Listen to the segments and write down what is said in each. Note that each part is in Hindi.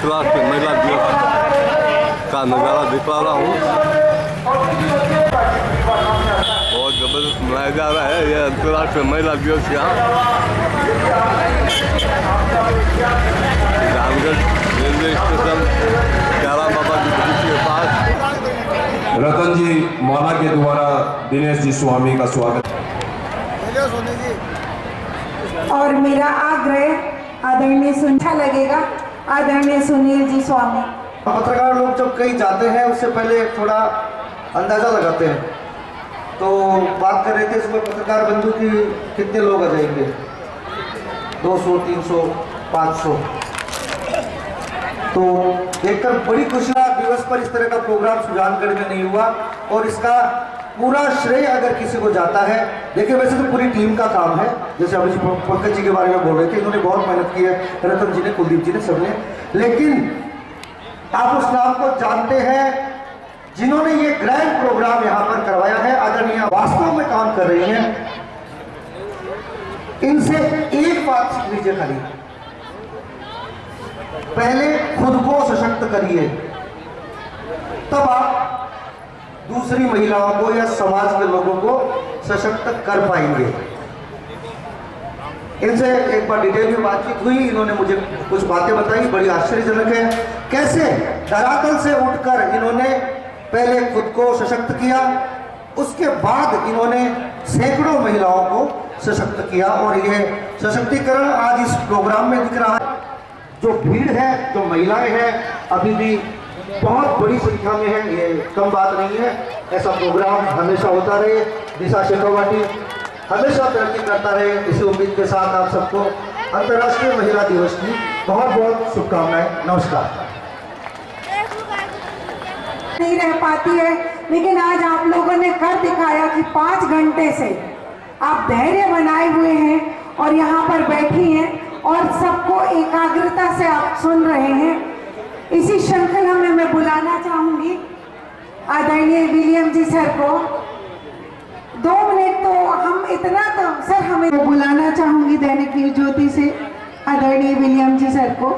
अंतर्राष्ट्रीय महिला दिवस का नज़ारा दिखा रहा हूँ। बहुत ज़बरदस्त मनाया जा रहा है यह अंतर्राष्ट्रीय महिला दिवस यहाँ रामगढ़ रेलवे स्टेशन प्यारा बाबा की ब्रिज के पास। रतन जी माला के द्वारा दिनेश जी स्वामी का स्वागत। और मेरा आग्रह आदरणीय अच्छा लगेगा आदरणीय सुनील जी स्वामी। पत्रकार लोग जब कहीं जाते हैं उससे पहले थोड़ा अंदाजा लगाते हैं, तो बात कर रहे थे इसमें पत्रकार बंधु की कितने लोग आ जाएंगे, 200, 300, 500। तो देखकर बड़ी खुशी दिवस पर इस तरह का प्रोग्राम सुजानगढ़ में नहीं हुआ और इसका पूरा श्रेय अगर किसी को जाता है, देखिए वैसे तो पूरी टीम का काम है, जैसे अभी पंकज जी के बारे में बोल रहे थे, इन्होंने बहुत मेहनत की है, रतन जी ने, कुलदीप जी ने, सबने। लेकिन आप उस नाम को जानते हैं जिन्होंने ये ग्रैंड प्रोग्राम यहाँ पर करवाया है, आदरणीय वास्तव में काम कर रही हैं। इनसे एक बात सीख लीजिए खाली, पहले खुद को सशक्त करिए, तब आप दूसरी महिलाओं को या समाज के लोगों को सशक्त कर पाएंगे। इनसे एक बार डिटेल में बातचीत हुई, इन्होंने मुझे कुछ बातें बताई, बड़ी आश्चर्यजनक है। कैसे धरातल से उठकर इन्होंने पहले खुद को सशक्त किया, उसके बाद इन्होंने सैकड़ों महिलाओं को सशक्त किया और ये सशक्तिकरण आज इस प्रोग्राम में दिख रहा है। जो भीड़ है, जो महिलाएं हैं, अभी भी बहुत बड़ी संख्या में है, ये कम बात नहीं है। ऐसा प्रोग्राम हमेशा होता रहे, दिशा शेखावाटी हमेशा तरक्की करता रहे, इसी उम्मीद के साथ आप सबको अंतर्राष्ट्रीय महिला दिवस की बहुत बहुत शुभकामनाएं। नमस्कार। नहीं रह पाती है, लेकिन आज आप लोगों ने कर दिखाया कि 5 घंटे से आप धैर्य बनाए हुए हैं और यहाँ पर बैठी हैं और सबको एकाग्रता से आप सुन रहे हैं। इसी श्रृंखला में मैं बुलाना चाहूंगी आदरणीय विलियम जी सर को। 2 मिनट तो हम इतना तो सर हमें बुलाना चाहूंगी दैनिक ज्योति से आदरणीय विलियम जी सर को।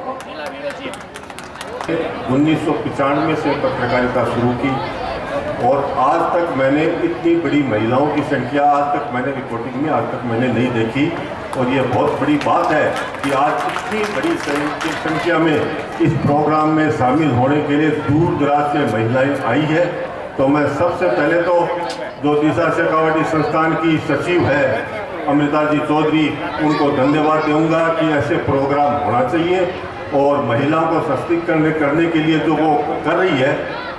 1995 से पत्रकारिता शुरू की और आज तक मैंने इतनी बड़ी महिलाओं की संख्या आज तक मैंने रिपोर्टिंग में आज तक मैंने नहीं देखी और ये बहुत बड़ी बात है कि आज इतनी बड़ी संख्या में इस प्रोग्राम में शामिल होने के लिए दूर दराज से महिलाएं आई है। तो मैं सबसे पहले तो जो दिशा शेखावाटी संस्थान की सचिव है अमृता जी चौधरी, उनको धन्यवाद दूंगा कि ऐसे प्रोग्राम होना चाहिए और महिलाओं को सशक्तिकरण करने के लिए जो वो कर रही है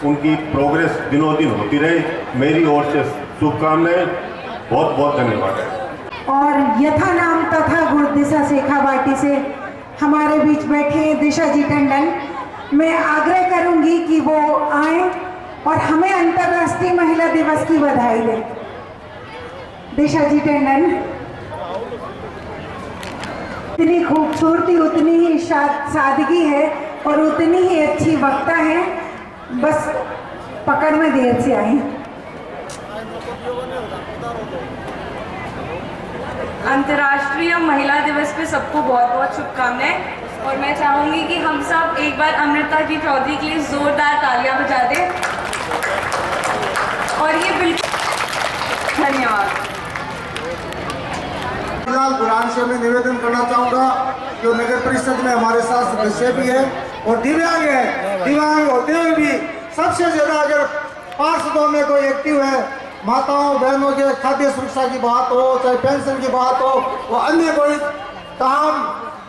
उनकी प्रोग्रेस दिनों दिन होती रहे। मेरी ओर से शुभकामनाएं, बहुत बहुत धन्यवाद। और यथा नाम तथा गुण दिशा शेखावाटी से हमारे बीच बैठे दिशा जी टंडन, मैं आग्रह करूंगी कि वो आए और हमें अंतर्राष्ट्रीय महिला दिवस की बधाई दें। दिशा जी टंडन इतनी खूबसूरती, उतनी ही सादगी है और उतनी ही अच्छी वक्ता है, बस पकड़ में देर से आई। अंतर्राष्ट्रीय महिला दिवस पे सबको बहुत बहुत शुभकामनाएं और मैं चाहूंगी कि हम सब एक बार अमृता जी चौधरी के लिए जोरदार तालियां बजा दें। और ये बिल्कुल धन्यवाद। फिलहाल बुरान से मैं निवेदन करना चाहूँगा, जो नगर परिषद में हमारे साथ सदस्य भी है और दिव्यांग है, दिव्यांग होते हुए भी सबसे ज़्यादा अगर पार्षदों में कोई एक्टिव है, माताओं बहनों के खाद्य सुरक्षा की बात हो, चाहे पेंशन की बात हो, वो अन्य कोई काम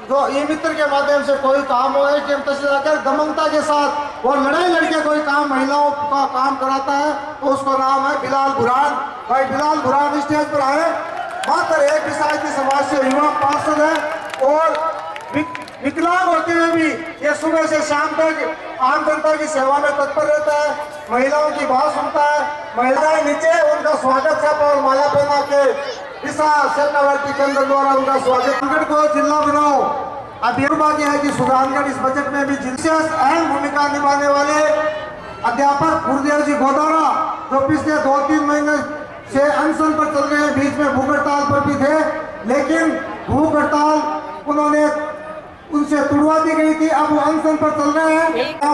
जो ई मित्र के माध्यम से कोई काम हो, अगर दमनता के साथ वो लड़ाई लड़के कोई काम महिलाओं का काम कराता है तो उसका नाम है बिलाल बुरहान। भाई बिलाल बुरहान स्टेज पर आए। मात्र एक विषायती समाज से युवा पार्षद है और विकलांग होते हुए भी ये सुबह से शाम तक आम जनता की सेवा में तत्पर रहता है, महिलाओं की बात सुनता है। महिलाएं नीचे उनका स्वागत छाप और माला पहना के दिशा शेखावाटी केंद्र द्वारा उनका स्वागत को जिला बनाओ। अब ये बात यह है कि सुजानगढ़ इस बजट में भी विशेष अहम भूमिका निभाने वाले अध्यापक गुरुदेव जी गोदारा, जो पिछले 2-3 महीने से अनशन पर चल रहे हैं, बीच में भूख हड़ताल पर भी थे, लेकिन भूख हड़ताल उन्होंने उनसे तुड़वा दी गई थी, अब वो अनशन पर चल रहे हैं।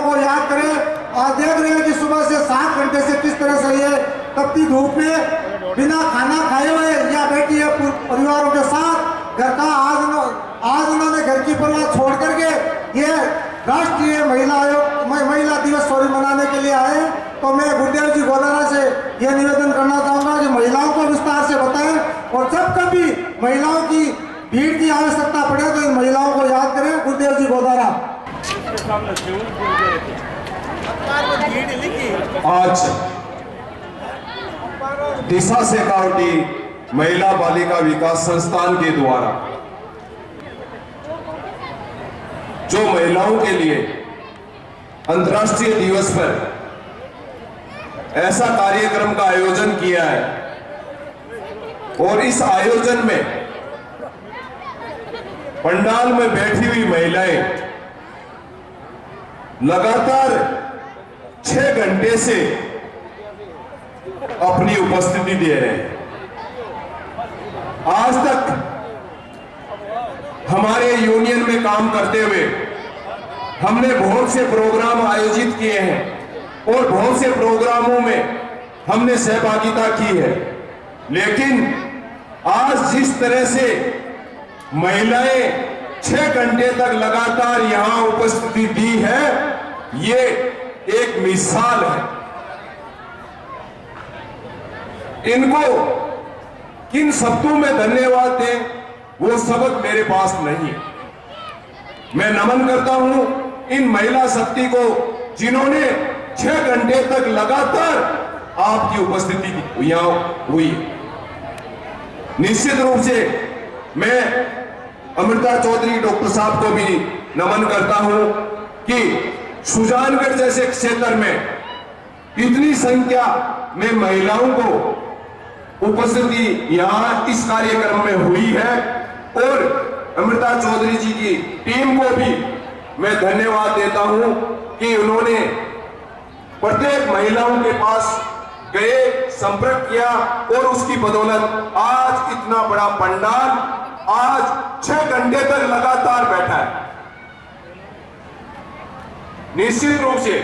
वो याद करें और देख रहे हैं कि सुबह से 7 घंटे से किस तरह से ये तपती धूप में बिना खाना खाए हुए या बैठी है परिवारों के साथ घर का। आज उन्होंने घर की परवाह छोड़ करके ये राष्ट्रीय महिला दिवस मनाने के लिए आए। तो मैं गुरुदेव जी गोदारा से ये निवेदन करना चाहूँगा कि महिलाओं को विस्तार से बताएं और जब कभी महिलाओं की भीड़ की आवश्यकता पड़े तो इन महिलाओं को याद करें। गुरुदेव जी गोदारा। आज दिशा शेखावटी महिला बालिका विकास संस्थान के द्वारा जो महिलाओं के लिए अंतर्राष्ट्रीय दिवस पर ऐसा कार्यक्रम का आयोजन किया है और इस आयोजन में पंडाल में बैठी हुई महिलाएं लगातार 6 घंटे से अपनी उपस्थिति दे रहे हैं। आज तक हमारे यूनियन में काम करते हुए हमने बहुत से प्रोग्राम आयोजित किए हैं और बहुत से प्रोग्रामों में हमने सहभागिता की है, लेकिन आज जिस तरह से महिलाएं 6 घंटे तक लगातार यहां उपस्थिति दी है, ये एक मिसाल है। इनको किन शब्दों में धन्यवाद दें वो सबक मेरे पास नहीं है। मैं नमन करता हूं इन महिला शक्ति को जिन्होंने 6 घंटे तक लगातार आपकी उपस्थिति यहां हुई। निश्चित रूप से मैं अमृता चौधरी डॉक्टर साहब को भी नमन करता हूं कि सुजानगढ़ जैसे क्षेत्र में इतनी संख्या में महिलाओं को उपस्थिति यहां इस कार्यक्रम में हुई है और अमृता चौधरी जी की टीम को भी मैं धन्यवाद देता हूं कि उन्होंने प्रत्येक महिलाओं के पास गए, संपर्क किया और उसकी बदौलत आज इतना बड़ा पंडाल आज 6 घंटे तक लगातार बैठा है। निश्चित रूप से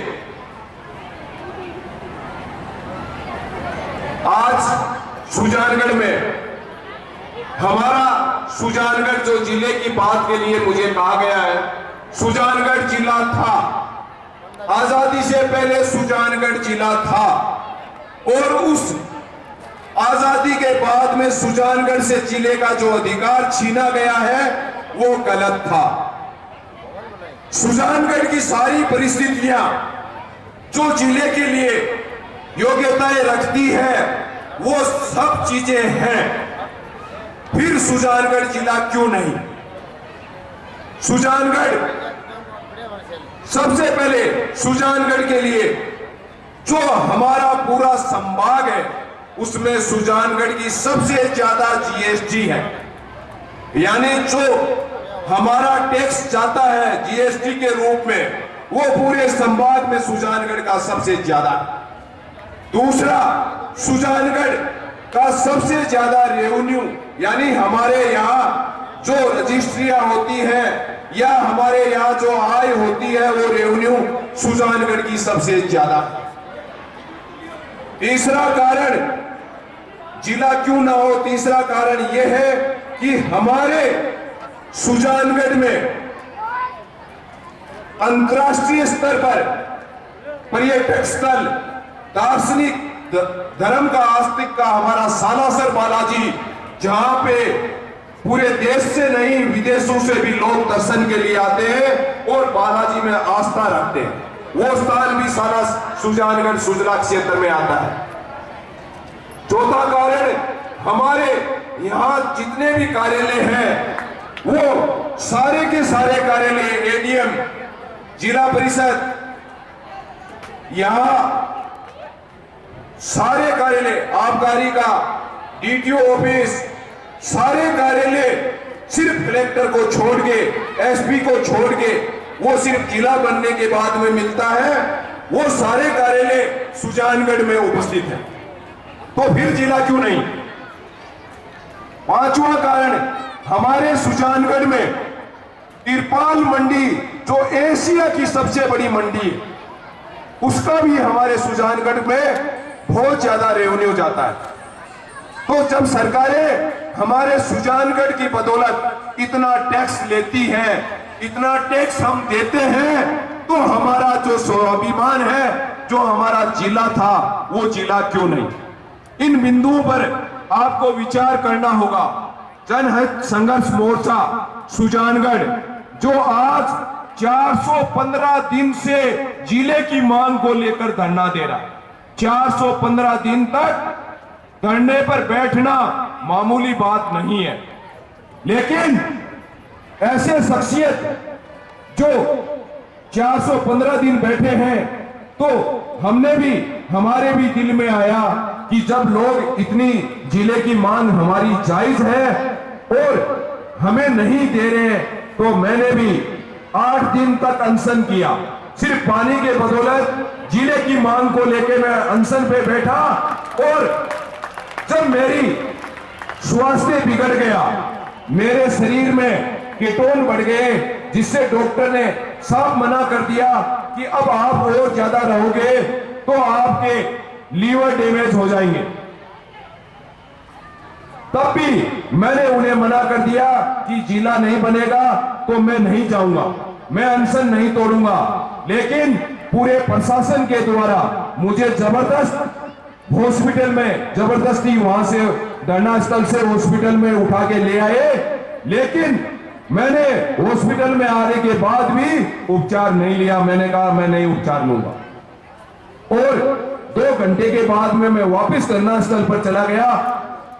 आज सुजानगढ़ में हमारा सुजानगढ़ जो जिले की बात के लिए मुझे कहा गया है, सुजानगढ़ जिला था, आजादी से पहले सुजानगढ़ जिला था और उस आजादी के बाद में सुजानगढ़ से जिले का जो अधिकार छीना गया है वो गलत था। सुजानगढ़ की सारी परिस्थितियां जो जिले के लिए योग्यताएं रखती है वो सब चीजें हैं, फिर सुजानगढ़ जिला क्यों नहीं? सुजानगढ़ सबसे पहले सुजानगढ़ के लिए जो हमारा पूरा संभाग है उसमें सुजानगढ़ की सबसे ज्यादा जीएसटी है, यानी जो हमारा टैक्स जाता है जीएसटी के रूप में वो पूरे संभाग में सुजानगढ़ का सबसे ज्यादा। दूसरा, सुजानगढ़ का सबसे ज्यादा रेवेन्यू, यानी हमारे यहाँ जो रजिस्ट्रियां होती है या हमारे यहाँ जो आय होती है वो रेवेन्यू सुजानगढ़ की सबसे ज्यादा। तीसरा कारण जिला क्यों ना हो, तीसरा कारण यह है कि हमारे सुजानगढ़ में अंतर्राष्ट्रीय स्तर पर पर्यटक स्थल, दार्शनिक धर्म का आस्तिक का हमारा सालासर बालाजी, जहां पे पूरे देश से नहीं विदेशों से भी लोग दर्शन के लिए आते हैं और बालाजी में आस्था रखते हैं, वो स्थान भी सारा सुजानगढ़ सुजला क्षेत्र में आता है। चौथा कारण, हमारे यहाँ जितने भी कार्यालय हैं वो सारे के सारे कार्यालय, एडीएम, जिला परिषद, यहाँ सारे कार्यालय, आबकारी का डीटीओ ऑफिस, सारे कार्यालय सिर्फ कलेक्टर को छोड़ के, एसपी को छोड़ के, वो सिर्फ जिला बनने के बाद में मिलता है, वो सारे कार्यालय सुजानगढ़ में उपस्थित है, तो फिर जिला क्यों नहीं? पांचवा कारण, हमारे सुजानगढ़ में तिरपाल मंडी जो एशिया की सबसे बड़ी मंडी है, उसका भी हमारे सुजानगढ़ में बहुत ज्यादा रेवेन्यू जाता है। तो जब सरकारें हमारे सुजानगढ़ की बदौलत इतना टैक्स लेती हैं, इतना टैक्स हम देते हैं, तो हमारा जो स्वाभिमान है, जो हमारा जिला था, वो जिला क्यों नहीं? इन बिंदुओं पर आपको विचार करना होगा। जनहित संघर्ष मोर्चा सुजानगढ़ जो आज 415 दिन से जिले की मांग को लेकर धरना दे रहा है, 415 दिन तक धरने पर बैठना मामूली बात नहीं है। लेकिन ऐसे शख्सियत जो 415 दिन बैठे हैं, तो हमने भी, हमारे भी दिल में आया कि जब लोग इतनी जिले की मांग हमारी जायज है और हमें नहीं दे रहे हैं, तो मैंने भी 8 दिन तक अनशन किया। सिर्फ पानी के बदौलत जिले की मांग को लेकर मैं अनशन पे बैठा, और जब मेरी स्वास्थ्य बिगड़ गया, मेरे शरीर में कीटोन बढ़ गए, जिससे डॉक्टर ने साफ मना कर दिया कि अब आप और ज्यादा रहोगे तो आपके लीवर डैमेज हो जाएंगे, तब भी मैंने उन्हें मना कर दिया कि जिला नहीं बनेगा तो मैं नहीं जाऊंगा, मैं अनशन नहीं तोड़ूंगा। लेकिन पूरे प्रशासन के द्वारा मुझे जबरदस्त हॉस्पिटल में, जबरदस्ती वहां से धरना स्थल से हॉस्पिटल में उठा के ले आए, लेकिन मैंने हॉस्पिटल में आने के बाद भी उपचार नहीं लिया। मैंने कहा मैं नहीं उपचार लूंगा, और 2 घंटे के बाद में मैं वापस धरना स्थल पर चला गया,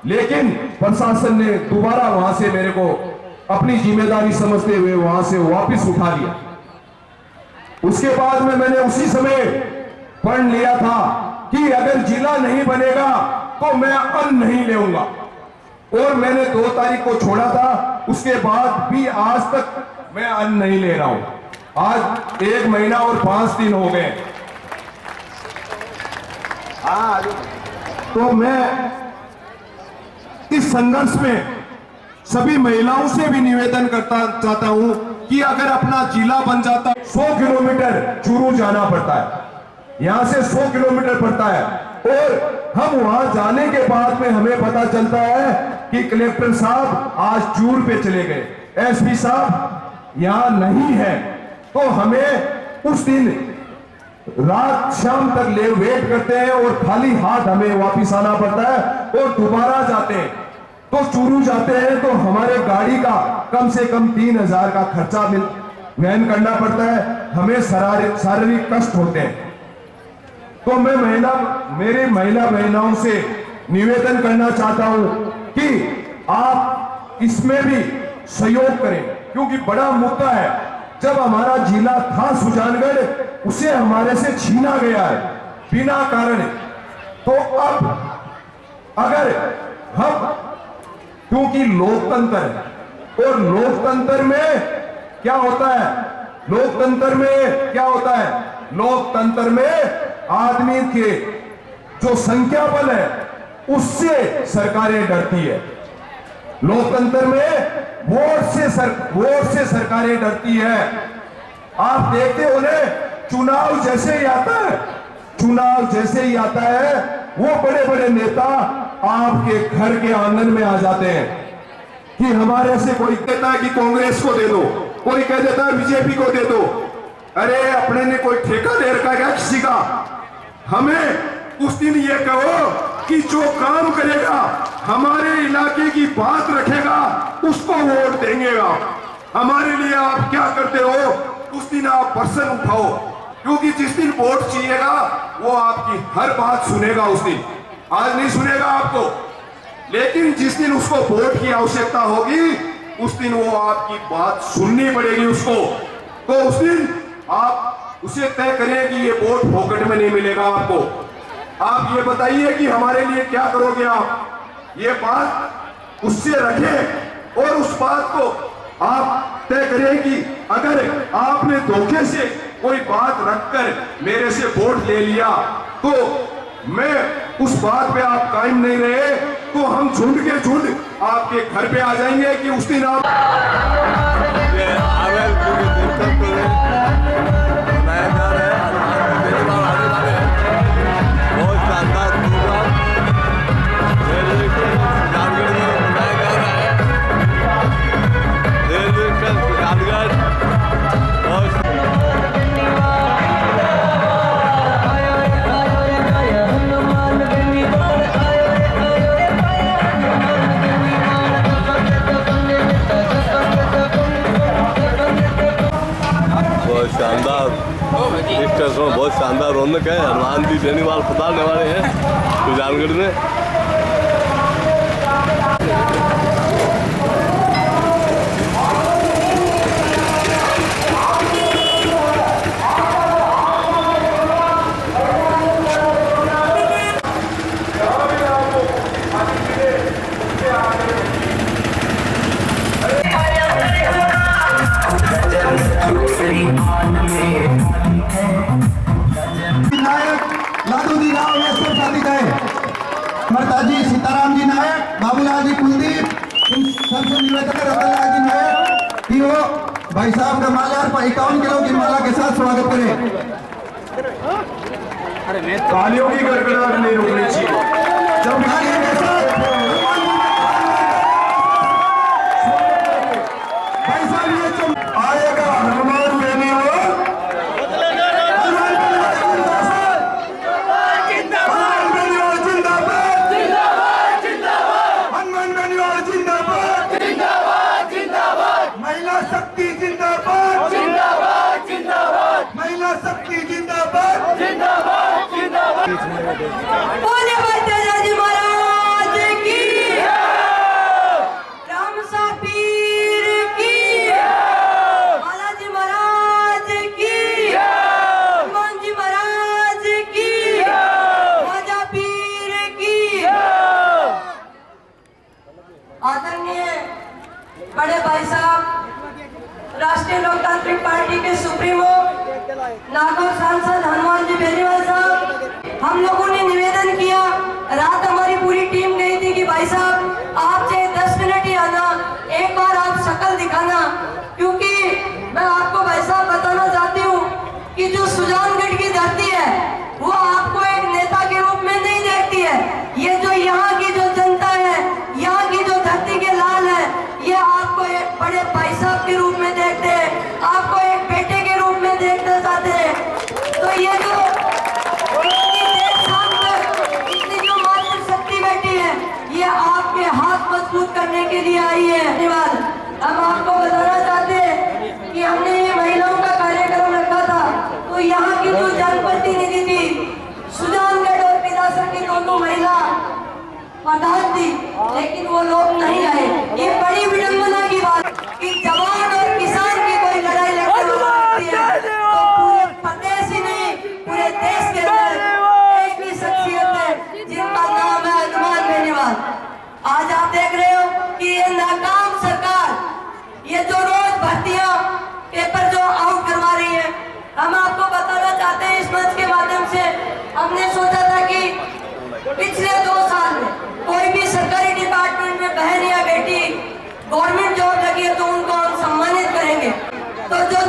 लेकिन प्रशासन ने दोबारा वहां से मेरे को अपनी जिम्मेदारी समझते हुए वहां से वापस उठा लिया। उसके बाद में मैंने उसी समय पढ़ लिया था कि अगर जिला नहीं बनेगा तो मैं अन्न नहीं लेऊंगा, और मैंने 2 तारीख को छोड़ा था। उसके बाद भी आज तक मैं अन्न नहीं ले रहा हूं। आज 1 महीना और 5 दिन हो गए। तो मैं इस संघर्ष में सभी महिलाओं से भी निवेदन करता चाहता हूं कि अगर अपना जिला बन जाता, 100 किलोमीटर चूरू जाना पड़ता है, यहां से 100 किलोमीटर पड़ता है, और हम वहां जाने के बाद में हमें पता चलता है कि कलेक्टर साहब आज चूर पे चले गए, एसपी साहब यहां नहीं है, तो हमें उस दिन रात शाम तक वेट करते हैं और खाली हाथ हमें वापिस आना पड़ता है, और दोबारा जाते हैं तो चूरू जाते हैं तो हमारे गाड़ी का कम से कम 3000 का खर्चा वहन करना पड़ता है, हमें शारीरिक कष्ट होते हैं। तो मैं मेरे महिला बहनों से निवेदन करना चाहता हूं कि आप इसमें भी सहयोग करें, क्योंकि बड़ा मुद्दा है। जब हमारा जिला था सुजानगढ़, उसे हमारे से छीना गया है बिना कारण। तो अब अगर हम, क्योंकि लोकतंत्र है, और लोकतंत्र में क्या होता है, लोकतंत्र में क्या होता है, लोकतंत्र में आदमी के जो संख्या बल है उससे सरकारें डरती है। लोकतंत्र में वोट से सरकारें डरती है। आप देखते हो ना, चुनाव जैसे ही आता है, चुनाव जैसे ही आता है, वो बड़े बड़े नेता आपके घर के आंगन में आ जाते हैं कि हमारे से कोई कहता है कि कांग्रेस को दे दो, कोई कह देता है बीजेपी को दे दो। अरे अपने ने कोई ठेका दे रखा क्या किसी का? हमें उस दिन ये कहो कि जो काम करेगा, हमारे इलाके की बात रखेगा, उसको वोट देंगेगा। हमारे लिए आप क्या करते हो, उस दिन आप पर्सन उठाओ, क्योंकि जिस दिन वोट चाहिएगा वो आपकी हर बात सुनेगा उस दिन। आज नहीं सुनेगा आपको, लेकिन जिस दिन उसको वोट की आवश्यकता होगी उस दिन वो आपकी बात सुननी पड़ेगी उसको। तो उस दिन आप उसे तय करें कि ये वोट फोकट में नहीं मिलेगा आपको। आप ये बताइए कि हमारे लिए क्या करोगे आप, ये बात उससे रखें और उस बात को आप तय करें कि अगर आपने धोखे से कोई बात रखकर मेरे से वोट ले लिया तो मैं उस बात पे आप कायम नहीं रहे तो हम झुंड के झुंड आपके घर पे आ जाएंगे कि उस दिन आप इस टेस्ट में बहुत शानदार रौनक है। हनुमान जी बेनीवाल पधारने वाले हैं सुजानगढ़ में। लालूजी राव ये सब शादी गए, ममता जी, सीताराम जी नायक, बाबूलाल जी कुलदीप, इन सबसे निवेदन है रतनलाल जी नायक कि वो भाई साहब का माला पर 51 किलो की माला के साथ स्वागत करें। तालियों की गड़गड़ाहट नहीं रुकनी चाहिए। जब तालियों के साथ भाई साहब ये जो आएगा हनुमान बेनीवाल, महिला शक्ति जिंदाबाद, जिंदाबाद, जिंदाबाद, महिला शक्ति जिंदाबाद, जिंदाबाद, जिंदाबाद। बोले भद्राजी महाराज की, राम सापीर की, बालाजी महाराज की, हनुमान जी महाराज की, राजा पीर की। आदरणीय बड़े भाई साहब, राष्ट्रीय लोकतांत्रिक पार्टी के सुप्रीमो नागौर सांसद हनुमान जी बेनीवाल साहब, हम लोगों ने निवेदन किया, रात हमारी पूरी टीम गई थी कि भाई साहब आप चाहे 10 मिनट ही आना, एक बार आप शक्ल दिखाना, क्योंकि मैं आपको भाई साहब बताना चाहती हूँ कि जो सुजानगढ़ की धरती है वो आपको एक नेता के रूप में नहीं देखती है। ये जो यहाँ की जो जनता है, यहाँ की जो धरती के लाल है, ये आपको एक बड़े भाई साहब के रूप में देखते हैं, आपको एक बेटे के रूप में देखना चाहते हैं। तो ये जो इतनी जो मातृशक्ति बैठी है, ये आपके हाथ मजबूत करने के लिए आई है। धन्यवाद। हम आपको बताना चाहते हैं कि हमने ये महिलाओं का कार्यक्रम रखा था, तो यहाँ की जो जनप्रतिनिधि थी सुजानगढ़ और पिदासर की दोनों महिला प्रधान थी, लेकिन वो लोग नहीं आए। ये बड़ी विडंबना की बात कि जवान और किसान की कोई लड़ाई लड़ती है तो पूरे प्रदेश ही नहीं, पूरे देश के अंदर एक ही शख्सियत है जिनका नाम है हनुमान बेनीवाल। आज आप देख रहे हो कि ये नाकाम सरकार, ये जो रोज भर्तियां पेपर जो आउट करवा रही है, हम आपको बताना चाहते हैं इस मंच के माध्यम से, हमने सोचा था कि पिछले 2 साल में कोई भी सरकारी डिपार्टमेंट में बहन या बेटी गवर्नमेंट जॉब लगी है तो उनको हम सम्मानित करेंगे। तो जो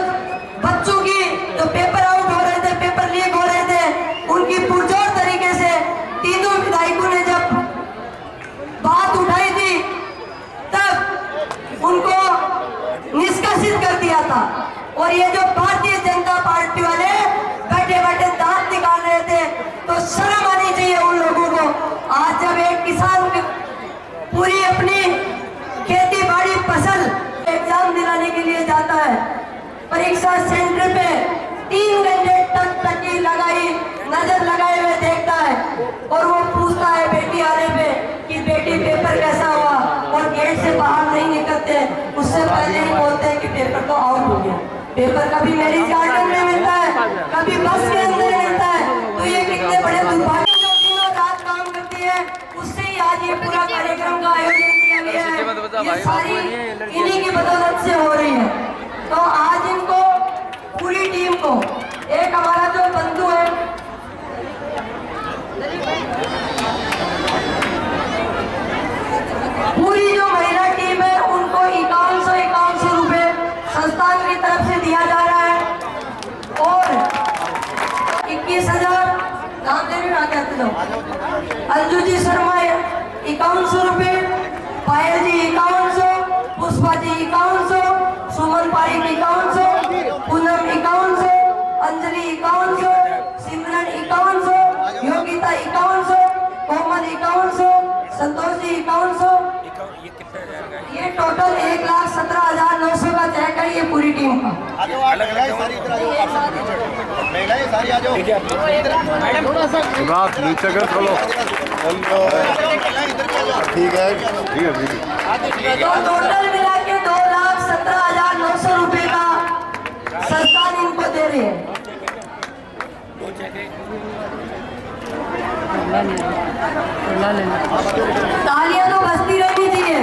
बच्चों की जो पेपर आउट हो रहे थे, पेपर लीक हो रहे थे, उनकी पुरजोर तरीके से तीनों विधायकों ने जब बात उठाई थी तब उनको निष्कासित कर दिया था। और ये जो भारतीय जनता पार्टी वाले बैठे बैठे दांत निकाल रहे थे, तो शर्म आनी चाहिए उन लोगों को। आज जब एक किसान पूरी अपनी खेती बाड़ी फसल एग्जाम दिलाने के लिए जाता है, परीक्षा सेंटर पे 3 घंटे तक लगाई नजर लगाए हुए देखता है, और वो पूछता है बेटी आने पे कि बेटी पेपर कैसा हुआ, और गेट से बाहर नहीं निकलते, उससे पहले ही बोलते हैं कि पेपर तो आउट हो गया। पेपर कभी मेरिज गार्डन में मिलता है, कभी बस के अंदर मिलता है। तो ये कितने बड़े दुर्भाग्य जो दिनों रात काम करती है, उससे ही आज ये पूरा कार्यक्रम का आयोजन किया गया है। ये सारी इन्हीं की बदौलत से हो रही है। तो आज इनको पूरी टीम को, एक हमारा जो बंधु है पूरी जो महिला टीम है, उनको 5151 रुपए संस्थान की तरफ से दिया जा रहा है, और 21,000 नाम दे भी आते लोग। अंजू जी शर्मा 5100 रुपए, पायल जी 5100, पुष्पा जी 5100, सुमन पारिक 5100, पूनम 5100, अंजलि 5100, सिमरन 5100, योगिता 5100, कोमल 5100, संतोष जी 5100। ये टोटल 1,17,900 का चेक है ये पूरी टीम का। बात नीचे कर चलो। ठीक है ठीक है ठीक है। तो टोटल मिला के 2,17,900 रुपए का संस्थान इनको दे रहे हैं। तालियां तो बजती रहनी चाहिए।